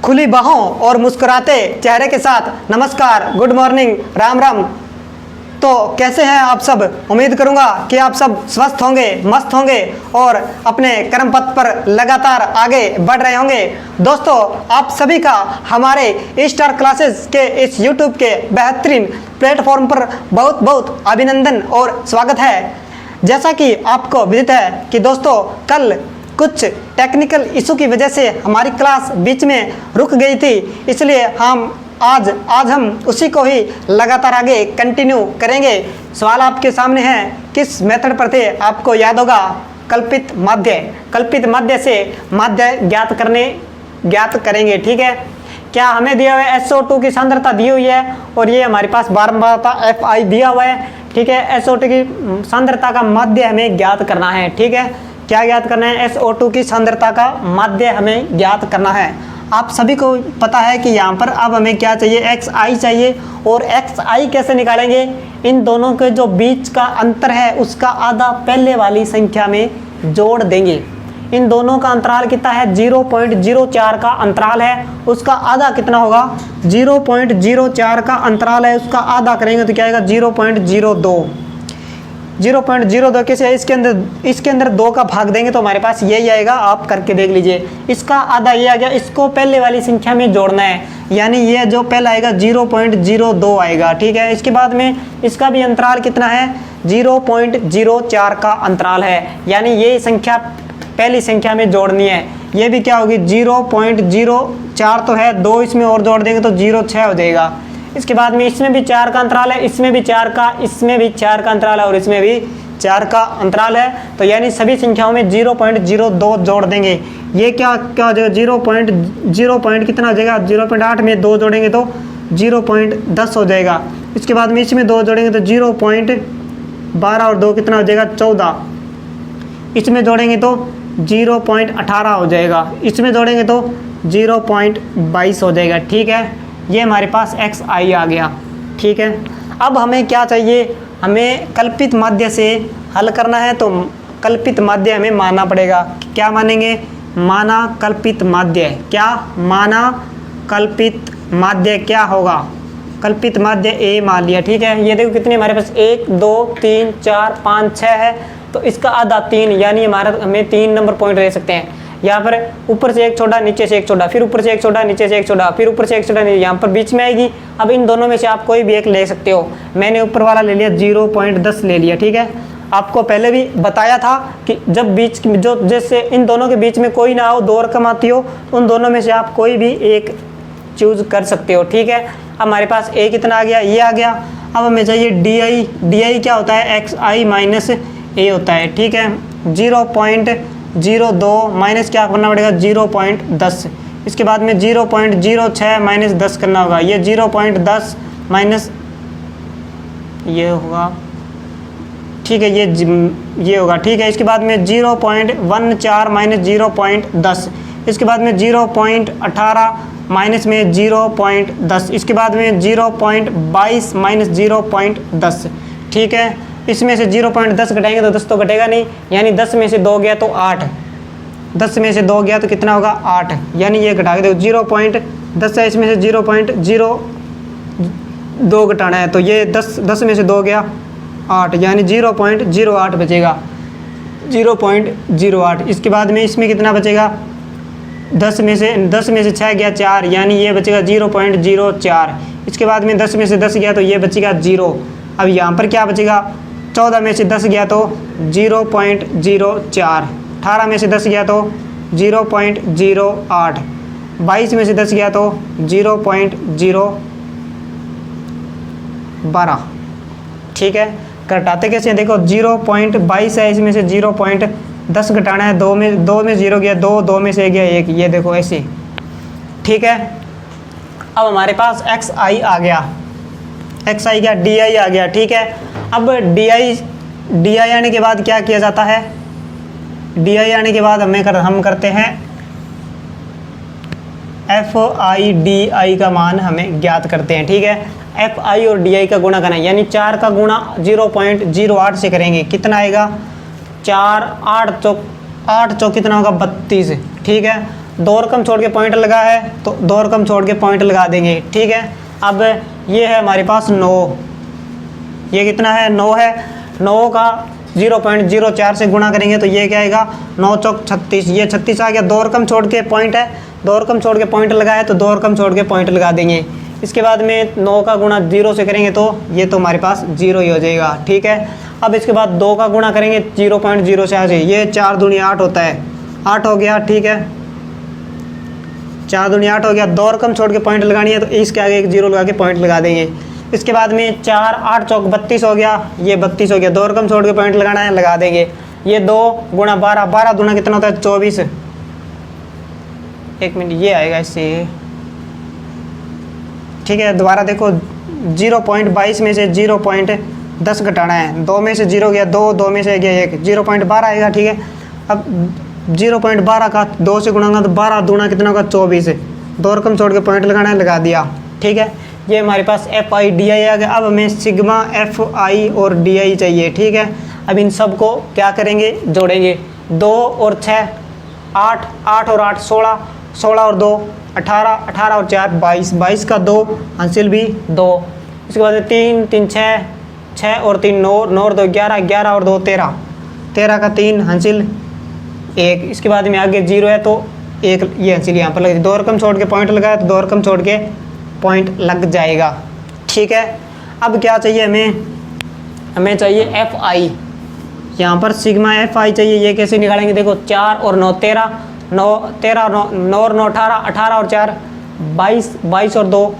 खुली बाहों और मुस्कुराते चेहरे के साथ नमस्कार, गुड मॉर्निंग, राम राम। तो कैसे हैं आप सब? उम्मीद करूंगा कि आप सब स्वस्थ होंगे, मस्त होंगे और अपने कर्म पथ पर लगातार आगे बढ़ रहे होंगे। दोस्तों, आप सभी का हमारे स्टार क्लासेस के इस यूट्यूब के बेहतरीन प्लेटफॉर्म पर बहुत बहुत अभिनंदन और स्वागत है। जैसा कि आपको विदित है कि दोस्तों कल कुछ टेक्निकल इशू की वजह से हमारी क्लास बीच में रुक गई थी, इसलिए हम आज हम उसी को ही लगातार आगे कंटिन्यू करेंगे। सवाल आपके सामने है, किस मेथड पर थे? आपको याद होगा कल्पित माध्य से माध्य ज्ञात करेंगे। ठीक है, क्या हमें दिया हुआ है SO2 की सांद्रता दी हुई है और ये हमारे पास बारंबारता Fi दिया हुआ है। ठीक है, SO2 की सांद्रता का माध्य हमें ज्ञात करना है। ठीक है, क्या ज्ञात करना है? SO2 की सांद्रता का माध्य हमें ज्ञात करना है। आप सभी को पता है कि यहाँ पर अब हमें क्या चाहिए? xi चाहिए। और xi कैसे निकालेंगे? इन दोनों के जो बीच का अंतर है उसका आधा पहले वाली संख्या में जोड़ देंगे। इन दोनों का अंतराल कितना है? 0.04 का अंतराल है, उसका आधा कितना होगा? 0.04 का अंतराल है, उसका आधा करेंगे तो क्या आएगा? 0.02 कैसे? इसके अंदर 2 का भाग देंगे तो हमारे पास यही आएगा। आप करके देख लीजिए, इसका आधा ये आ गया, इसको पहले वाली संख्या में जोड़ना है, यानी ये जो पहला आएगा 0.02 आएगा। ठीक है, इसके बाद में इसका भी अंतराल कितना है? 0.04 का अंतराल है, यानी ये संख्या पहली संख्या में जोड़नी है। ये भी क्या होगी? 0.04 तो है, 2 इसमें और जोड़ देंगे तो 0.6 हो जाएगा। इसके बाद में इसमें भी 4 का अंतराल है, इसमें भी 4 का अंतराल है और इसमें भी 4 का अंतराल है। तो यानी सभी संख्याओं में 0.02 जोड़ देंगे। ये क्या हो जाएगा? 0. कितना हो जाएगा? 0.8 में 2 जोड़ेंगे तो 0.10 हो जाएगा। इसके बाद में इसमें 2 जोड़ेंगे तो 0.12 और 2 कितना हो जाएगा? 14। इसमें जोड़ेंगे तो 0.18 हो जाएगा, इसमें जोड़ेंगे तो 0.22 हो जाएगा। ठीक है, ये हमारे पास xi आ गया। ठीक है, अब हमें क्या चाहिए? हमें कल्पित माध्य से हल करना है, तो कल्पित माध्य हमें मानना पड़ेगा। क्या मानेंगे? माना कल्पित माध्य। क्या माना कल्पित माध्य? क्या होगा? कल्पित माध्य a मान लिया। ठीक है, ये देखो कितने हमारे पास 1 2 3 4 5 6 है, तो इसका आधा 3, यानी हमें 3 नंबर पॉइंट रह सकते हैं। यहाँ पर ऊपर से एक छोटा, नीचे से एक छोटा, फिर ऊपर से एक छोटा, नीचे से एक छोटा, फिर ऊपर से एक छोटा, यहाँ पर बीच में आएगी। अब इन दोनों में से आप कोई भी एक ले सकते हो। मैंने ऊपर वाला ले लिया, 0.10 ले लिया। ठीक है, आपको पहले भी बताया था कि जब जैसे इन दोनों के बीच में कोई ना हो, 2 रकम आती हो, उन दोनों में से आप कोई भी एक चूज कर सकते हो। ठीक है, अब हमारे पास a कितना आ गया? ये आ गया। अब हमें चाहिए डी क्या होता है? xi माइनस a होता है। ठीक है, 0.02 माइनस क्या करना पड़ेगा? 0.10। इसके बाद में 0.06 माइनस 10 करना होगा। ये 0.10 माइनस ये होगा। ठीक है, ये होगा। ठीक है, इसके बाद में 0.14 माइनस 0.10। इसके बाद में 0.18 माइनस में 0.10। इसके बाद में 0.22 माइनस 0.10। ठीक है, इसमें से 0.10 घटाएंगे तो 10 तो घटेगा नहीं, यानी 10 में से 2 गया तो 8। 10 में से 2 गया तो कितना होगा? 8, यानी ये घटा के देखो 0.10 है, इसमें से 0.02 घटाना है, तो ये 10 में से 2 गया 8, यानी 0.08 बचेगा। 0.08। इसके बाद में इसमें कितना बचेगा? 10 में से 6 गया 4, यानी ये बचेगा 0.04। इसके बाद में 10 में से 10 गया तो ये बचेगा 0। अब यहाँ पर क्या बचेगा? 14 में से 10 गया तो 0.04। 18 में से 10 गया तो 0.08। 22 में से 10 गया तो 0.012। ठीक है, घटाते कैसे हैं? देखो 0.22 है, इसमें से 0.10 घटाना है, 2 में 0 गया 2 में से गया 1, ये देखो ऐसे। ठीक है, अब हमारे पास xi आ गया। xi क्या? di आ गया। ठीक है, अब di आने के बाद क्या किया जाता है? di आने के बाद हम करते हैं fi di का मान हमें ज्ञात करते हैं। ठीक है, fi और di का गुणा करना है, यानी 4 का गुणा 0.08 से करेंगे। कितना आएगा? 4 8 चौक कितना होगा? 32। ठीक है, दो रकम छोड़ के पॉइंट लगा है तो दो रकम छोड़ के पॉइंट लगा देंगे, ठीक है। अब ये है हमारे पास 9, ये कितना है 9 है, 9 का 0.04 से गुणा करेंगे तो ये क्या आएगा 9 चौक 36, ये 36 आ गया। दो रकम छोड़ के पॉइंट है, दो रकम छोड़ के पॉइंट लगा है तो दो रकम छोड़ के पॉइंट लगा देंगे। इसके बाद में 9 का गुणा 0 से करेंगे तो ये तो हमारे पास 0 ही हो जाएगा, ठीक है। अब इसके बाद 2 का गुणा करेंगे 0.0 से आ जाए, ये 4 दूनी 8 होता है, 8 हो गया, ठीक है। 4 दूनी 8 हो गया। दो रकम छोड़ के पॉइंट लगानी है तो इसके आगे एक 0 लगा के पॉइंट लगा देंगे। इसके बाद में 4 8 चौक 32 हो गया, ये 32 हो गया। दो रकम छोड़ के पॉइंट लगाना है, लगा देंगे। ये 2 गुणा 12, 12 दूना कितना होता है 24, एक मिनट ये आएगा इससे, ठीक है। दोबारा देखो 0.22 में से 0.10 घटाना है, 2 में से 0 गया 2, 2 में से गया 1, 0.12 आएगा, ठीक है। अब 0.12 का 2 से गुणा तो 12 दूना कितना होगा 24, दो रकम छोड़ के पॉइंट लगाना है, लगा दिया, ठीक है। ये हमारे पास FI DI आ गया। अब हमें सिग्मा FI और DI चाहिए, ठीक है। अब इन सब को क्या करेंगे, जोड़ेंगे। 2 और 6 8, 8 और 8 16, 16 और 2 18, 18 और 4 22, 22 का 2 हासिल भी 2। इसके बाद 3 3 6, 6 और 3 9, 9 और 2 11, 11 और 2 13, 13 का 3 हासिल 1। इसके बाद में आगे 0 है तो 1 ये हासिल यहाँ पर लग, दो रकम छोड़ के पॉइंट लगाया तो दो रकम छोड़ के पॉइंट लग जाएगा, ठीक है। अब क्या चाहिए हमें चाहिए FI, यहाँ पर सिग्मा FI चाहिए। ये कैसे निकालेंगे, देखो 4 और 9 13, 9 13 9 और 9 18, 18 और 4 22, 22 और 2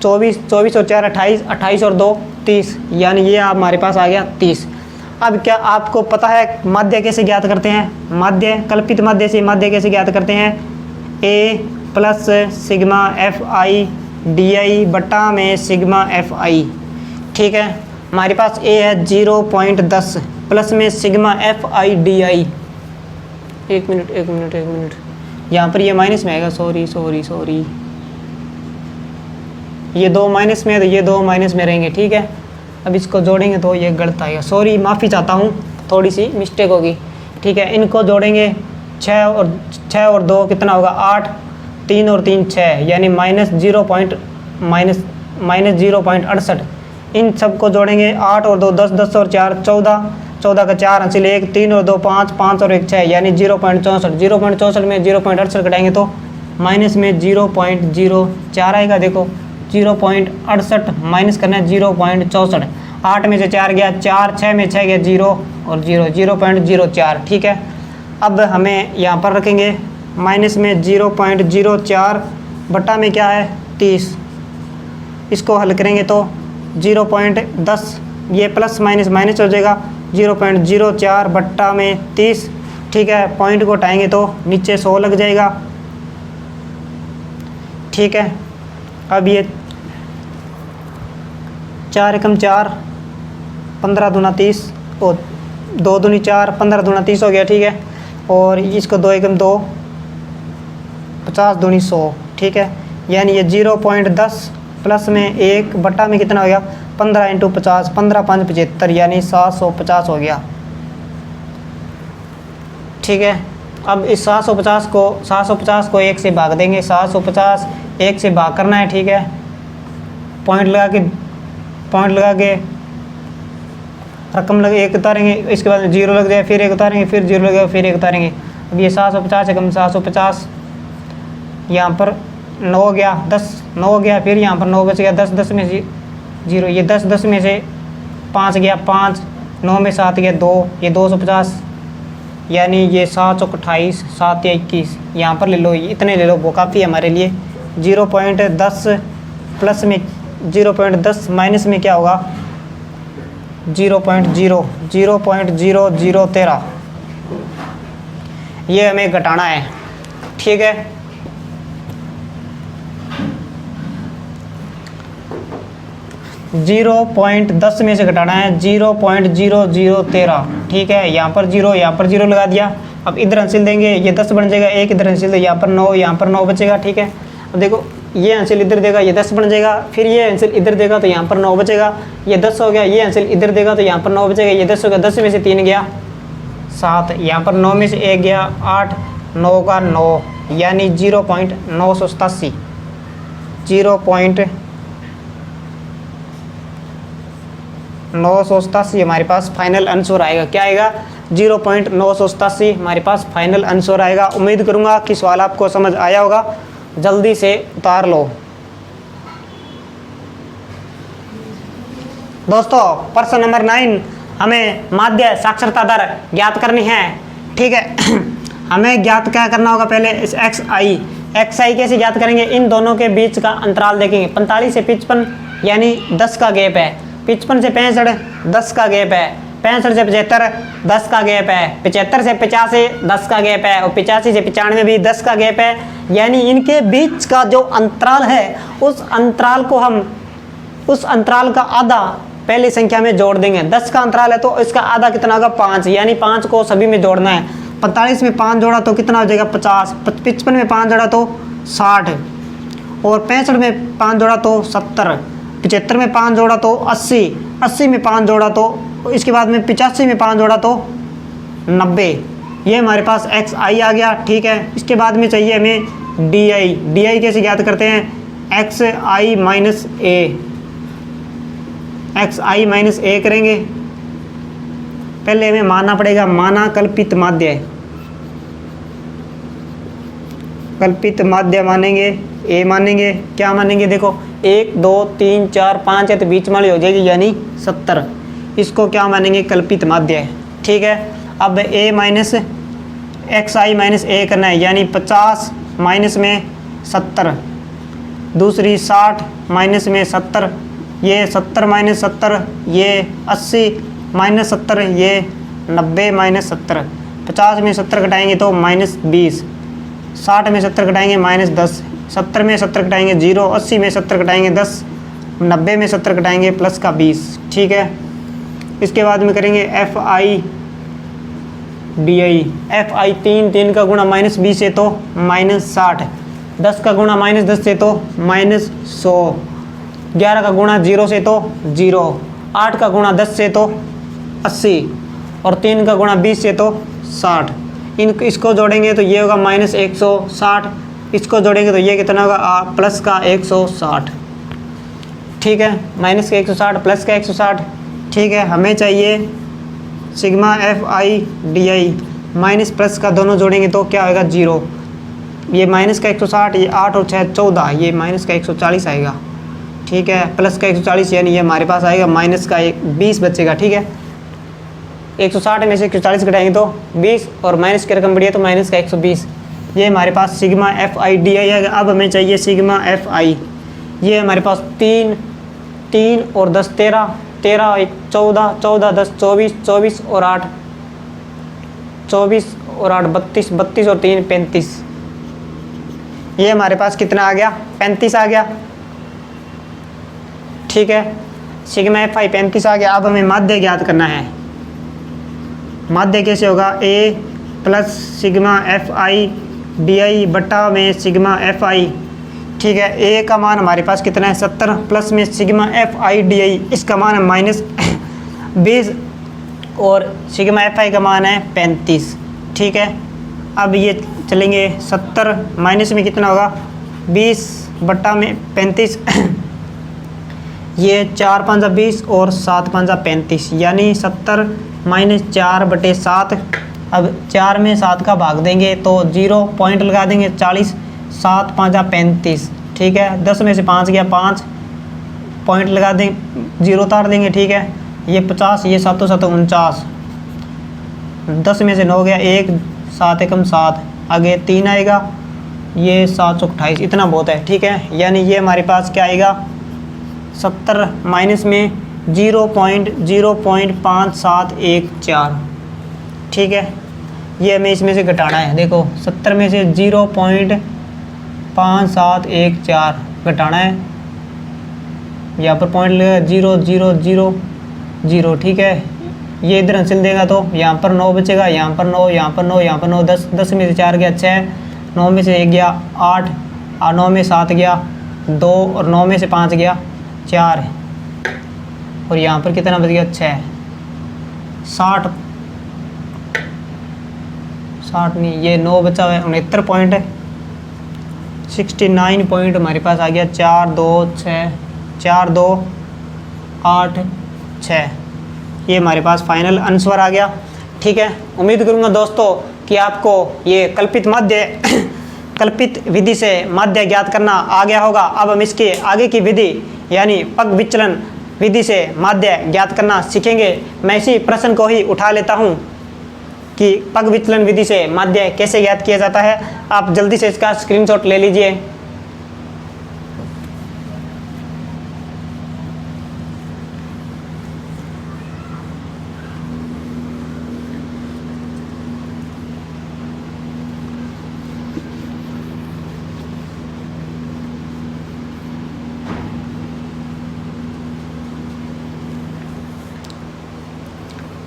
24, 24 और 4 28, 28 और 2 30, यानी ये आप हमारे पास आ गया 30। अब क्या आपको पता है माध्य कैसे ज्ञात करते हैं, माध्य कल्पित माध्य से माध्य कैसे ज्ञात करते हैं, A plus sigma FI DI बटा में सिग्मा FI, ठीक है। हमारे पास A है 0.10 प्लस में सिग्मा FI DI, एक मिनट यहाँ पर ये माइनस में आएगा, सॉरी ये 2 माइनस में है तो ये 2 माइनस में रहेंगे, ठीक है। अब इसको जोड़ेंगे तो ये गलत आएगा, सॉरी माफ़ी चाहता हूँ, थोड़ी सी मिस्टेक होगी, ठीक है। इनको जोड़ेंगे 6 और 2 कितना होगा 8, 3 और 3 6, यानी माइनस 0.68। इन सबको जोड़ेंगे 8 और 2 10, 10 और 4 14, 14 का 4 हासिल 1, 3 और 2 5, 5 और 1 6, यानी 0.64। 0.64 में 0.68 घटाएंगे तो माइनस में 0.04 आएगा। देखो 0.68 माइनस करना है 0.64, 8 में से 4 गया 4, 6 में 6 गया 0 और 0.04, ठीक है। अब हमें यहाँ पर रखेंगे माइनस में 0.04 बट्टा में क्या है 30, इसको हल करेंगे तो 0.10, ये प्लस माइनस माइनस हो जाएगा, 0.04 बट्टा में 30, ठीक है। पॉइंट को हटाएंगे तो नीचे 100 लग जाएगा, ठीक है। अब ये 4 एकम 4, 15 दूना 30 और 2 दूनी 4, 15 दूना 30 हो गया, ठीक है। और इसको 2 एकम 2, 50 दूनी 100, ठीक है। यानी ये 0.10 प्लस में 1 बट्टा में कितना हो गया 15 इंटू 50, 15 5 75, यानी 750 हो गया, ठीक है। अब इस 750 को 1 से भाग देंगे, 750 1 से भाग करना है, ठीक है। पॉइंट लगा के रकम लगे 1 उतारेंगे, इसके बाद 0 लग जाए, फिर 1 उतारेंगे, फिर 0 लग जाए, फिर 1 उतारेंगे। अब ये 750 है कम 750, यहाँ पर 9 हो गया 10, 9 हो गया, फिर यहाँ पर 9 बच गया, 10 10 में से 0, ये 10 10 में से 5 गया 5, 9 में 7 गया 2, ये 250, यानी ये 7 चौक 28, 7 या 21, यहाँ पर ले लो, इतने ले लो, वो काफ़ी है हमारे लिए। 0.10 प्लस में 0.10 माइनस में क्या होगा 0.0013, ये हमें घटाना है, ठीक है। जीरो 0.10 में से घटाना है 0.0013, ठीक है। यहाँ पर 0 लगा दिया। अब इधर अंसिल देंगे, ये 10 बन जाएगा, एक इधर अंसिल दे, यहाँ पर 9 बचेगा, ठीक है। अब देखो ये अंसिल इधर देगा, ये 10 बन जाएगा, फिर ये अंसिल इधर देगा तो यहाँ पर 9 बचेगा, ये 10 हो गया, ये अंसिल इधर देगा तो यहाँ पर 9 बचेगा, ये 10 हो गया, 10 में से 3 गया 7, यहाँ पर 9 में से 1 गया 8, 9 का 9 यानी 0.987 0.987 हमारे पास फाइनल आंसर आएगा। क्या आएगा? 0.987 हमारे पास फाइनल आंसर आएगा। उम्मीद करूंगा कि सवाल आपको समझ आया होगा। जल्दी से उतार लो दोस्तों। प्रश्न नंबर 9 हमें माध्य साक्षरता दर ज्ञात करनी है। ठीक है हमें ज्ञात क्या करना होगा? पहले इस एक्स आई कैसे ज्ञात करेंगे? इन दोनों के बीच का अंतराल देखेंगे। 45 से 55 यानी 10 का गैप है। 55 से 65 10 का गैप है। 65 से 75 10 का गैप है। 75 से 85 10 का गैप है। और 85 से 95 भी 10 का गैप है। यानी इनके बीच का जो अंतराल है उस अंतराल का आधा पहली संख्या में जोड़ देंगे। 10 का अंतराल है तो इसका आधा कितना होगा? 5 यानी 5 को सभी में जोड़ना है। 45 में 5 जोड़ा तो कितना हो जाएगा? 50। 55 में 5 जोड़ा तो 60 और 65 में 5 जोड़ा तो 70। 75 में 5 जोड़ा तो 80। 80 में 5 जोड़ा तो इसके बाद में 85 में 5 जोड़ा तो 90। ये हमारे पास एक्स आई आ गया। ठीक है इसके बाद में चाहिए हमें डी आई कैसे ज्ञात करते हैं? एक्स आई माइनस ए करेंगे। पहले हमें मानना पड़ेगा, माना कल्पित माध्य मानेंगे, ए मानेंगे। क्या मानेंगे? देखो 1 2 3 4 5 है तो बीच वाली हो जाएगी यानी 70। इसको क्या मानेंगे? कल्पित माध्य। ठीक है अब ए माइनस एक्स आई माइनस ए करना है यानी 50 माइनस में 70, दूसरी 60 माइनस में 70, ये 70 माइनस 70, ये 80 माइनस 70, ये 90 माइनस 70। 50 में 70 घटाएंगे तो -20, 60 में 70 घटाएंगे -10, 70 में 70 घटाएंगे 0, 80 में 70 घटाएंगे 10, 90 में 70 घटाएंगे प्लस का 20। ठीक है इसके बाद में करेंगे F I D I. F I 3 का गुणा -20 है तो -60, 10 का गुणा -10 से तो -100, 11 का गुणा 0 से तो 0, 8 का गुणा 10 से तो 80 और 3 का गुणा 20 से तो 60। इसको जोड़ेंगे तो ये होगा -160, इसको जोड़ेंगे तो ये कितना होगा? प्लस का 160। ठीक है माइनस का 160 प्लस का 160। ठीक है हमें चाहिए sigma F I D I. Minus plus का दोनों जोड़ेंगे तो क्या होगा? 0। ये माइनस का 160, ये 8 और 6 14, ये माइनस का 140 आएगा। ठीक है प्लस का 140 यानी ये हमारे पास आएगा माइनस का 20 बचेगा। ठीक है 160 में से 140 घटाएंगे तो 20 और माइनस की रकम बढ़ी है तो माइनस का 120। ये हमारे पास sigma F I D I है। अब हमें चाहिए सिग्मा एफ आई। ये हमारे पास 3 और 10 13, 13 1 14, 14 10 24, 24 और 8 24 और 8 32, 32 और 3 35। ये हमारे पास कितना आ गया? 35 आ गया। ठीक है सिग्मा एफ आई 35 आ गया। अब हमें माध्य ज्ञात करना है। माध्य कैसे होगा? A plus sigma F I D I बट्टा में सिग्मा एफ आई। ठीक है ए का मान हमारे पास कितना है? 70 प्लस में सिग्मा एफ आई डी आई, इसका मान है -20 और सिग्मा एफ आई का मान है 35। ठीक है अब ये चलेंगे 70 माइनस में कितना होगा? 20 बट्टा में 35 ये 4 5 20 और 7 5 35 यानी 70 माइनस 4 बटे 7। अब 4 में 7 का भाग देंगे तो 0 पॉइंट लगा देंगे 40, 7 5 35। ठीक है 10 में से 5 गया 5 पॉइंट लगा दें 0 उतार देंगे। ठीक है ये 50, ये 7 7 49, 10 में से 9 गया 1, 7 एकम 7, आगे 3 आएगा, ये 7 28, इतना बहुत है। ठीक है यानी ये हमारे पास क्या आएगा? 70 माइनस में 0.5714। ठीक है ये हमें इसमें से घटाना है। देखो 70 में से 0.5714 घटाना है। यहाँ पर पॉइंट लगेगा 0 0 0 0। ठीक है ये इधर अंसिल देगा तो यहाँ पर 9 बचेगा, यहाँ पर 9, यहाँ पर 9, यहाँ पर 9, 10 10 में से 4 गया 6, 9 में से 1 गया 8, 9 में 7 गया 2 और 9 में से 5 गया 4 और यहाँ पर कितना बच गया? 6। 60 नहीं, ये 9 बचा हुआ है, 69 पॉइंट है, 69 पॉइंट हमारे पास आ गया। 4 2 6 4 2 8 6, ये हमारे पास फाइनल आंसर आ गया। ठीक है, उम्मीद करूँगा दोस्तों कि आपको ये कल्पित माध्य कल्पित विधि से माध्य ज्ञात करना आ गया होगा। अब हम इसके आगे की विधि यानी पग विचलन विधि से माध्य ज्ञात करना सीखेंगे। मैं इसी प्रश्न को ही उठा लेता हूँ कि पग विचलन विधि से माध्य कैसे ज्ञात किया जाता है। आप जल्दी से इसका स्क्रीनशॉट ले लीजिए।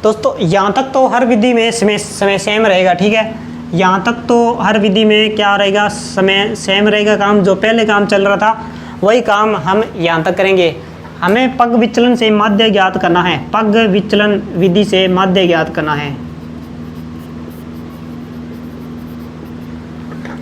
दोस्तों यहाँ तक तो हर विधि में समय सेम रहेगा। ठीक है, यहाँ तक तो हर विधि में क्या रहेगा, समय सेम रहेगा। काम जो पहले काम चल रहा था वही काम हम यहाँ तक करेंगे। हमें पग विचलन से माध्य ज्ञात करना है, पग विचलन विधि से माध्य ज्ञात करना है।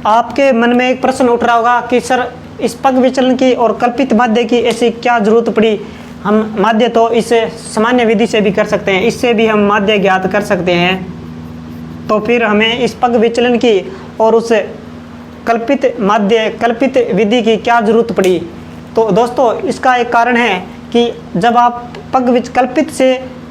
आपके मन में एक प्रश्न उठ रहा होगा कि सर इस पग विचलन की और कल्पित माध्य की ऐसी क्या जरूरत पड़ी, हम माध्य तो इस सामान्य विधि से भी कर सकते हैं, इससे भी हम माध्य ज्ञात कर सकते हैं, तो फिर हमें इस पग विचलन की और उस कल्पित विधि की क्या जरूरत पड़ी। तो दोस्तों इसका एक कारण है कि जब आप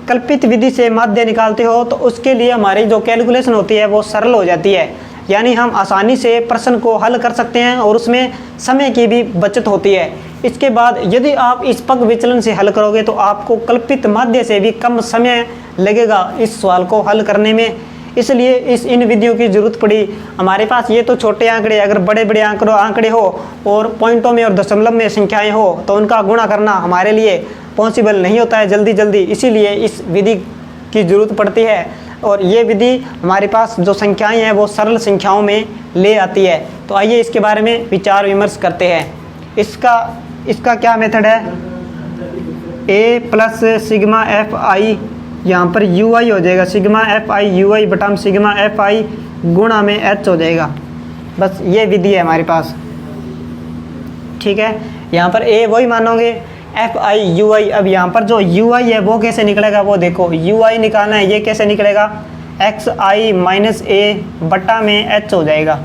कल्पित विधि से माध्य निकालते हो तो उसके लिए हमारी जो कैलकुलेशन होती है वो सरल हो जाती है, यानी हम आसानी से प्रश्न को हल कर सकते हैं और उसमें समय की भी बचत होती है। इसके बाद यदि आप इस पग विचलन से हल करोगे तो आपको कल्पित माध्य से भी कम समय लगेगा इस सवाल को हल करने में, इसलिए इन विधियों की जरूरत पड़ी। हमारे पास ये तो छोटे आंकड़े, अगर बड़े बड़े आंकड़े हो और पॉइंटों में और दशमलव में संख्याएं हो तो उनका गुणा करना हमारे लिए पॉसिबल नहीं होता है जल्दी, इसीलिए इस विधि की जरूरत पड़ती है। और ये विधि हमारे पास जो संख्याएं हैं वो सरल संख्याओं में ले आती है। तो आइए इसके बारे में विचार विमर्श करते हैं। इसका क्या मेथड है, a प्लस सिग्मा एफ आई, यहाँ पर यू आई हो जाएगा, सिग्मा एफ आई यू आई बटाम सिग्मा एफ आई गुणा में h हो जाएगा। बस ये विधि है हमारे पास। ठीक है, यहाँ पर a वही मानोगे, एफ आई यू आई। अब यहाँ पर जो यू आई है वो कैसे निकलेगा, वो देखो, यू आई निकालना है, ये कैसे निकलेगा, एक्स आई माइनस ए बटा में एच हो जाएगा।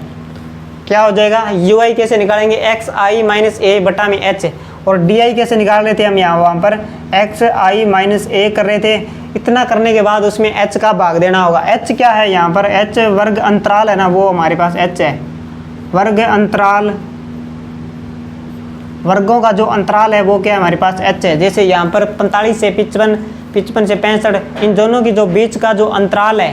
क्या हो जाएगा, यू आई कैसे निकालेंगे, एक्स आई माइनस ए बटा में एच। और डी आई कैसे निकाल रहे थे हम, वहाँ पर एक्स आई माइनस ए कर रहे थे। इतना करने के बाद उसमें एच का भाग देना होगा। एच क्या है, यहाँ पर एच वर्ग अंतराल है ना, वो हमारे पास एच है, वर्ग अंतराल, वर्गों का जो अंतराल है वो क्या है हमारे पास एच है। जैसे यहाँ पर 45 से 55, 55 से 65, इन दोनों की जो बीच का जो अंतराल है,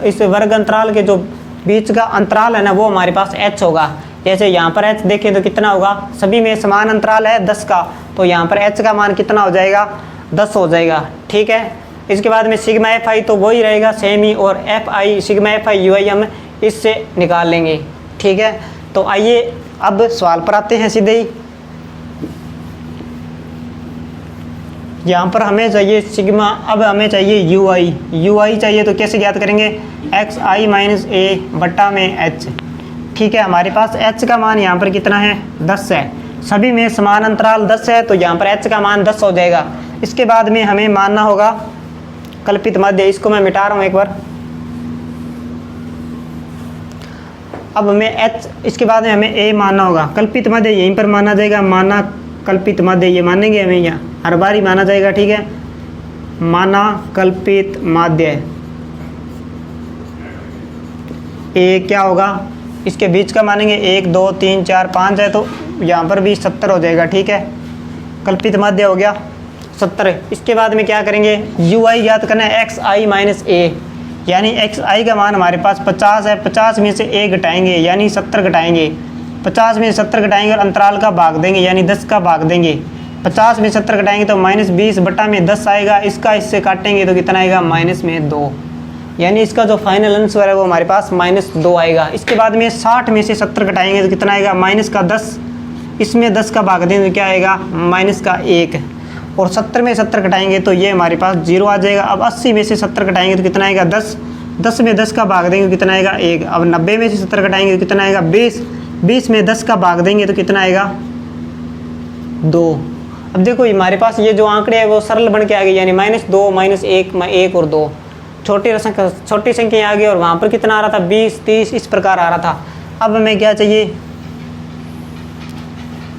इस वर्ग अंतराल के जो बीच का अंतराल है ना वो हमारे पास एच होगा। जैसे यहाँ पर एच देखें तो कितना होगा, सभी में समान अंतराल है 10 का, तो यहाँ पर एच का मान कितना हो जाएगा, 10 हो जाएगा। ठीक है, इसके बाद में सिग्मा एफ आई तो वही रहेगा सेम ही, और F I sigma F I U I हम इससे निकाल लेंगे। ठीक है, तो आइए अब सवाल पर आते हैं सीधे ही। यहाँ पर हमें चाहिए सिग्मा, अब हमें चाहिए यू आई चाहिए, तो कैसे ज्ञात करेंगे, एक्स आई माइनस ए बट्टा में एच। ठीक है, हमारे पास एच का मान यहाँ पर कितना है, 10 है, सभी में समान अंतराल 10 है, तो यहाँ पर एच का मान 10 हो जाएगा। इसके बाद में हमें मानना होगा कल्पित माध्य, इसको मैं मिटा रहा हूँ एक बार। अब हमें एच, इसके बाद में हमें ए मानना होगा, कल्पित माध्य यहीं पर माना जाएगा, माना कल्पित माध्य, ये मानेंगे हमें, यहाँ हर बार ही माना जाएगा। ठीक है, माना कल्पित माध्य, ए क्या होगा, इसके बीच का मानेंगे 1 2 3 4 5 है, तो यहाँ पर भी 70 हो जाएगा। ठीक है, कल्पित माध्य हो गया 70। इसके बाद में क्या करेंगे, यू आई ज्ञात करना है, एक्स आई माइनस ए, यानी एक्स आई का मान हमारे पास 50 है, 50 में से ए घटाएंगे यानी 70 घटाएंगे, 50 में 70 घटाएंगे और अंतराल का भाग देंगे यानी 10 का भाग देंगे। 50 में 70 घटाएंगे तो माइनस 20 बटा में 10 आएगा, इसका इससे काटेंगे तो कितना आएगा, माइनस में 2, यानी इसका जो फाइनल आंसर है वो हमारे पास -2 आएगा। इसके बाद में 60 में से 70 घटाएंगे तो कितना आएगा, माइनस का 10, इसमें 10 का भाग देंगे तो क्या आएगा, माइनस का 1, और 70 में 70 घटाएंगे तो ये हमारे पास 0 आ जाएगा। अब 80 में से 70 घटाएंगे तो कितना आएगा, 10, 10 में 10 का भाग देंगे तो कितना आएगा 1। अब 90 में से 70 घटाएंगे तो कितना आएगा 20। 20 में 10 का भाग देंगे तो कितना आएगा 2। अब देखो हमारे पास ये जो आंकड़े है वो सरल बन के आ गए, यानी -2 -1 1 और 2। छोटी संख्या आ गई और वहाँ पर कितना आ रहा था 20 30 इस प्रकार आ रहा था। अब हमें क्या चाहिए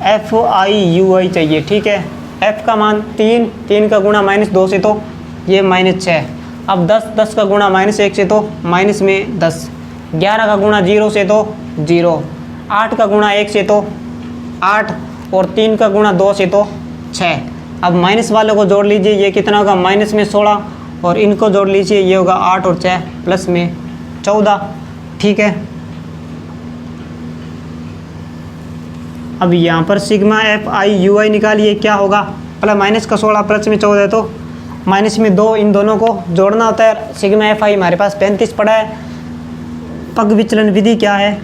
FI चाहिए, ठीक है। F का मान 3 का गुणा -2 से तो ये -6। अब 10 का गुणा -1 से तो माइनस में 10। 11 का गुणा 0 से तो 0। 8 का गुणा 1 से तो 8 और 3 का गुणा 2 से तो 6। अब माइनस वालों को जोड़ लीजिए, ये कितना होगा -16 और इनको जोड़ लीजिए, ये होगा 8 और 6 प्लस में 14, ठीक है। अब यहाँ पर सिग्मा FI निकालिए, क्या होगा +-16 प्लस में 14 तो माइनस में 2, इन दोनों को जोड़ना होता है। सिग्मा FI हमारे पास 35 पड़ा है। पग विचलन विधि क्या है,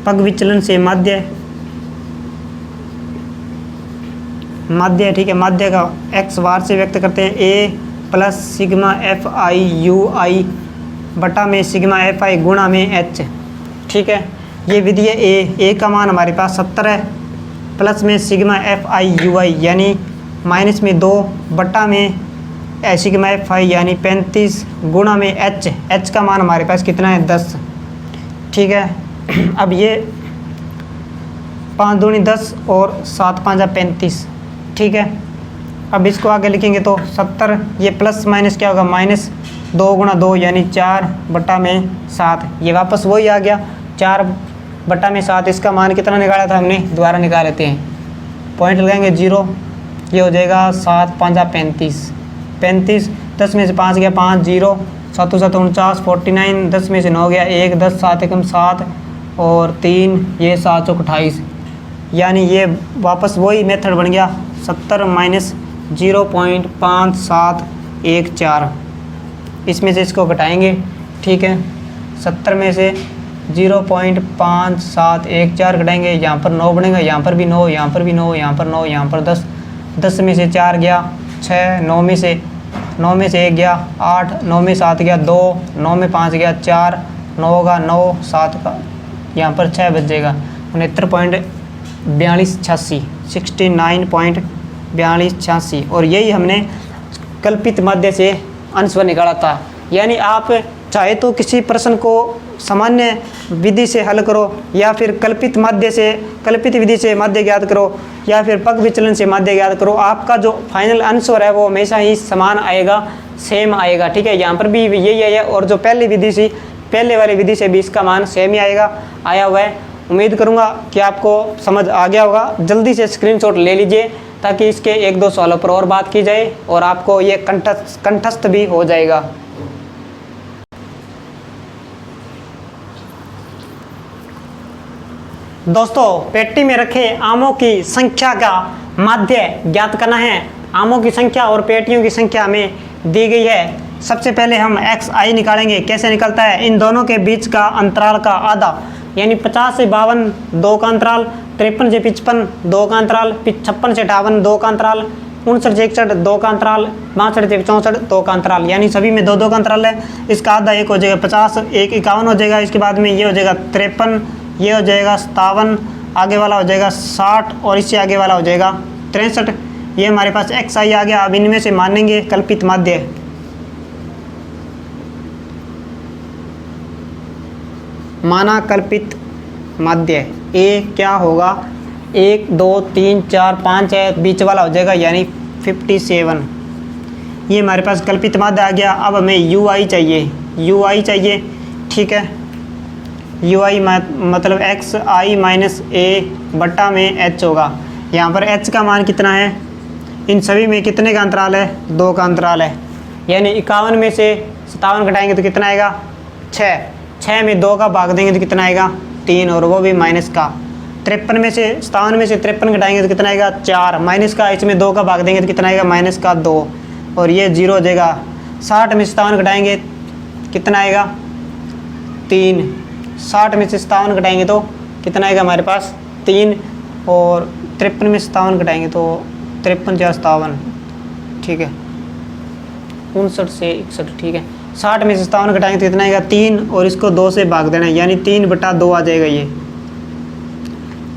पग विचलन से माध्य, ठीक है। माध्य का x बार से व्यक्त करते हैं a प्लस सिग्मा FI बटा में सिग्मा FI गुणा में h, ठीक है। ये विधि है a का मान हमारे पास 70 है प्लस में सिग्मा FI यानी माइनस में 2 बटा में सिग्मा FI यानी 35 गुणा में h का मान हमारे पास कितना है 10, ठीक है। अब ये 5 दूनी 10 और 7 5 35, ठीक है। अब इसको आगे लिखेंगे तो 70, ये प्लस माइनस क्या होगा -2 गुणा 2 यानी 4 बटा में 7, ये वापस वही आ गया 4 बटा में 7। इसका मान कितना निकाला था हमने, दोबारा निकाल लेते हैं, पॉइंट लगाएंगे 0, ये हो जाएगा 7 5 35, 10 में से 5 गया 5 0, 7 7 49 49, 10 में से 9 गया 1, 10 7 1 7 और 3, ये 7 28, यानी ये वापस वही मेथड बन गया 70 माइनस 0.5714। इसमें से इसको घटाएंगे, ठीक है। 70 में से 0.5714 घटाएंगे, यहाँ पर 9 बनेगा, यहाँ पर भी 9, यहाँ पर भी 9, यहाँ पर 9, यहाँ पर 10। 10 में से 4 गया 6, 9 में से 1 गया 8, 9 में 7 गया 2, 9 में 5 गया 4, 9 होगा 9, 7 का यहाँ पर 6 बच जाएगा 69.4286, 69.4286। और यही हमने कल्पित माध्य से अंशवर निकाला था। यानी आप चाहे तो किसी प्रश्न को सामान्य विधि से हल करो, या फिर कल्पित विधि से माध्य ज्ञात करो, या फिर पग विचलन से माध्य ज्ञात करो, आपका जो फाइनल आंसर है वो हमेशा ही समान आएगा, सेम आएगा, ठीक है। यहाँ पर भी यही है, और जो पहले वाली विधि से भी इसका मान सेम ही आया हुआ है। उम्मीद करूँगा कि आपको समझ आ गया होगा। जल्दी से स्क्रीनशॉट ले लीजिए ताकि इसके 1-2 सवालों पर और बात की जाए और आपको ये कंठस्थ भी हो जाएगा। दोस्तों, पेटी में रखे आमों की संख्या का माध्य ज्ञात करना है। आमों की संख्या और पेटियों की संख्या हमें दी गई है। सबसे पहले हम XI निकालेंगे। कैसे निकलता है, इन दोनों के बीच का अंतराल का आधा, यानी 50 से 52 2 का अंतराल, 53 से 55 2 का अंतराल, 56 से 58 2 का अंतराल, 59 से 61 2 का अंतराल, 62 से 64 2 का अंतराल, यानी सभी में 2 का अंतराल है। इसका आधा 1 हो जाएगा 50, 1 51 हो जाएगा। इसके बाद में ये हो जाएगा 53, ये हो जाएगा 57, आगे वाला हो जाएगा 60 और इससे आगे वाला हो जाएगा 63। ये हमारे पास XI आ गया। अब इनमें से मानेंगे कल्पित माध्य। माना कल्पित माध्य A क्या होगा, 1 2 3 4 5 है, बीच वाला हो जाएगा यानी 57। ये हमारे पास कल्पित माध्य आ गया। अब हमें UI चाहिए, ठीक है। UI मतलब XI माइनस A बट्टा में H होगा। यहाँ पर H का मान कितना है, इन सभी में कितने का अंतराल है, 2 का अंतराल है। यानी 51 में से 57 घटाएंगे तो कितना आएगा 6 में 2 का भाग देंगे तो कितना आएगा 3, और वो भी माइनस का। 57 में से 53 घटाएंगे तो कितना आएगा 4, माइनस का। इसमें 2 का भाग देंगे तो कितना आएगा -2, और ये 0 हो जाएगा। 60 में से 57 घटाएंगे कितना आएगा 3, 60 में से 57 घटाएंगे तो कितना आएगा हमारे पास 3, और 53 में 57 घटाएंगे तो 53 या 57, ठीक है। 59 से 61, ठीक है। 60 में से 57 घटाएंगे तो कितना आएगा 3, और इसको 2 से भाग देना है, यानी 3/2 आ जाएगा ये।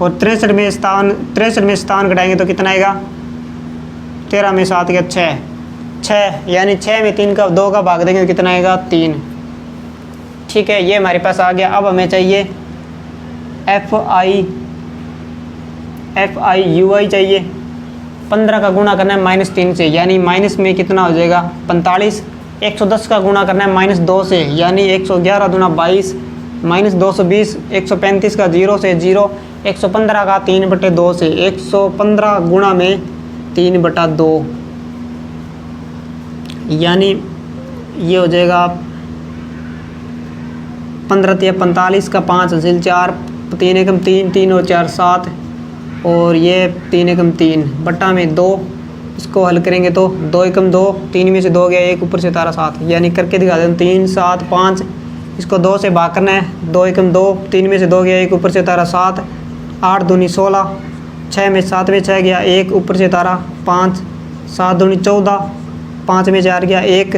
और 63 में 57 घटाएंगे तो कितना आएगा, 13 में 7 गया 6, यानी 6 में 2 का भाग देंगे तो कितना आएगा 3, ठीक है। ये हमारे पास आ गया। अब हमें चाहिए FI चाहिए। 15 का गुणा करना है -3 से, यानी माइनस में कितना हो जाएगा 45। 110 का गुणा करना है -2 से, यानी 111 दूना 22, -220। 135 का 0 से 0। 115 का 3/2 से, 115 गुणा में 3/2, यानी ये हो जाएगा 15 × 45 का 5 हासिल 4, 3 एकम 3, 3 और 4 7, और ये 3 एकम 3 बटा में 2। इसको हल करेंगे तो 2 एकम 2, 3 में से 2 गया 1, ऊपर से 7, यानी करके दिखा दें 3 7 5। इसको 2 से भाग करना है, 2 एकम 2, 3 में से 2 गया 1, ऊपर से 7, 8 दूनी 16, 6 में 7 में 6 गया 1, ऊपर से 5, 7 दूनी 14, 5 में 4 गया 1,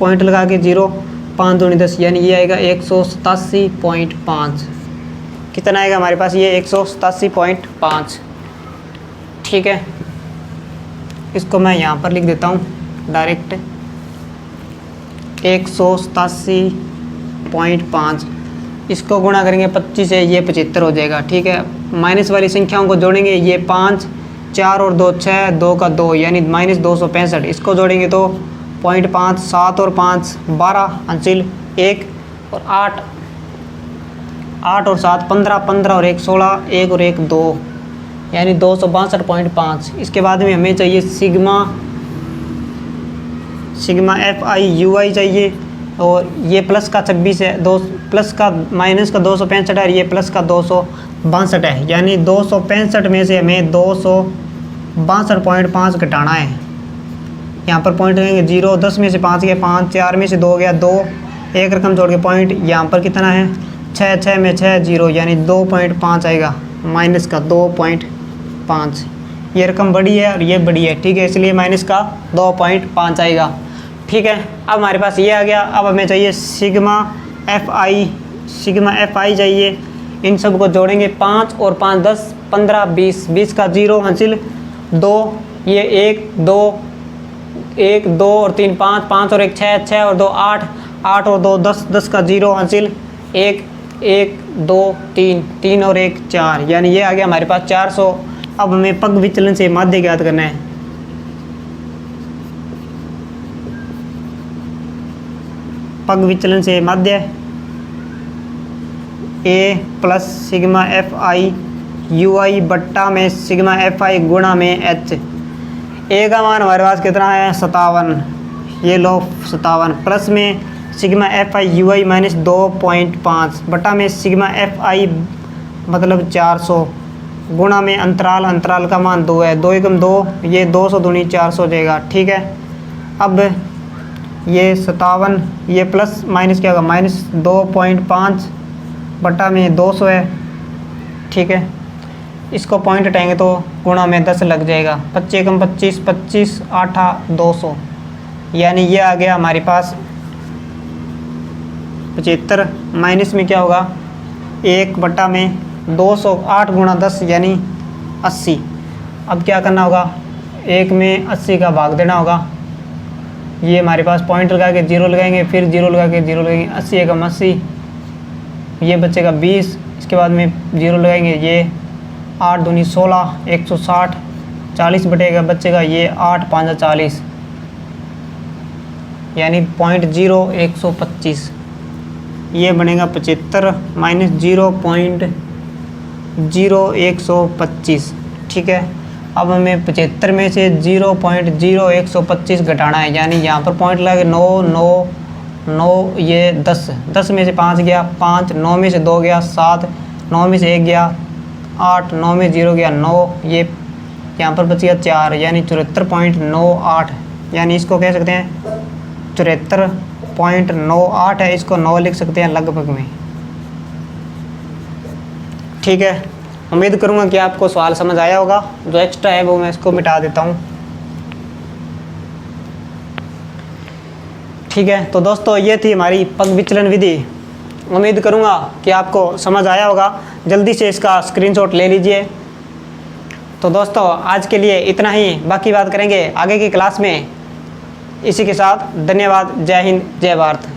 पॉइंट लगा के 0, 5 दूनी 10, यानी ये आएगा 187.5। कितना आएगा हमारे पास, ये 187.5, ठीक है। इसको मैं यहाँ पर लिख देता हूँ डायरेक्ट, 187.5। इसको गुणा करेंगे 25 से, ये 75 हो जाएगा, ठीक है। माइनस वाली संख्याओं को जोड़ेंगे, ये 5, 4 और 2 6, 2 का 2, यानी -265। इसको जोड़ेंगे तो 0.5, 7 और 5 12 हासिल 1, और 8 और 7 15, 15 और 1 16, 1 और 1 2, यानी 262.5। इसके बाद में हमें चाहिए सिग्मा FI चाहिए, और ये प्लस का 26 है, प्लस का माइनस का 265 है, ये प्लस का 262 है, यानी 265 में से हमें 262.5 घटाना है। यहाँ पर पॉइंट लेंगे 0, 10 में से 5 गया 5, 4 में से 2 गया 2, एक रकम जोड़ के पॉइंट यहाँ पर कितना है 6, 6 में 6 0, यानी 2.5 आएगा, माइनस का 2.5। ये रकम बड़ी है और ये बड़ी है, ठीक है, इसलिए माइनस का 2.5 आएगा, ठीक है। अब हमारे पास ये आ गया। अब हमें चाहिए सिग्मा FI चाहिए। इन सब को जोड़ेंगे, 5 और 5 10, 15 20, 20 का 0 हासिल 2, ये 1 2 और 3 5, 5 और 1 6, 6 और 2 8, 8 और 2 10, 10 का 0 हासिल 1 1 2 3, 3 और 1 4, यानी ये आ गया हमारे पास 400। अब हमें पग विचलन से माध्य ज्ञात करना है। पग विचलन से माध्य A प्लस सिग्मा FI बट्टा में सिग्मा FI गुणा में H। A का मान हमारे पास कितना है 57, ये लो 57, प्लस में सिग्मा FI माइनस 2.5 बटा में सिग्मा FI मतलब 400 गुणा में अंतराल का मान 2 है, 2 एकम 2, ये 200 दूनी 400 हो जाएगा, ठीक है। अब ये 57, ये प्लस माइनस क्या होगा -2.5 बटा में 200 है, ठीक है। इसको पॉइंट हटाएंगे तो गुणा में 10 लग जाएगा, 25 एकम 25, 25 8 200, यानी ये आ गया हमारे पास 75। माइनस में क्या होगा 1 बटा में 200, 8 गुणा 10 यानी 80। अब क्या करना होगा, 1 में 80 का भाग देना होगा। ये हमारे पास पॉइंट लगा के 0 लगाएंगे, फिर 0 लगा के 0 लगाएंगे, 80 एकम 80, ये बचेगा 20। इसके बाद में 0 लगाएंगे, ये 8 दूनी 16, 160, 40 बटेगा बचेगा ये 8 5 40, यानी 0.0 125, ये बनेगा 75 माइनस 0.0 125, ठीक है। अब हमें 75 में से 0.0 125 घटाना है, यानी यहाँ पर पॉइंट लगे 9 9 9, ये 10, 10 में से 5 गया 5, 9 में से 2 गया 7, 9 में से 1 गया 8, 9 में 0 गया 9, ये यहाँ पर बच गया 4, यानी 74.98, यानी इसको कह सकते हैं 74.98 है, इसको 9 लिख सकते हैं लगभग में, ठीक है। उम्मीद करूँगा कि आपको सवाल समझ आया होगा। जो एक्स्ट्रा है वो मैं इसको मिटा देता हूँ। ठीक है, तो दोस्तों ये थी हमारी पग विचलन विधि। उम्मीद करूँगा कि आपको समझ आया होगा। जल्दी से इसका स्क्रीनशॉट ले लीजिए। तो दोस्तों आज के लिए इतना ही, बाकी बात करेंगे आगे की क्लास में। इसी के साथ धन्यवाद। जय हिंद, जय भारत।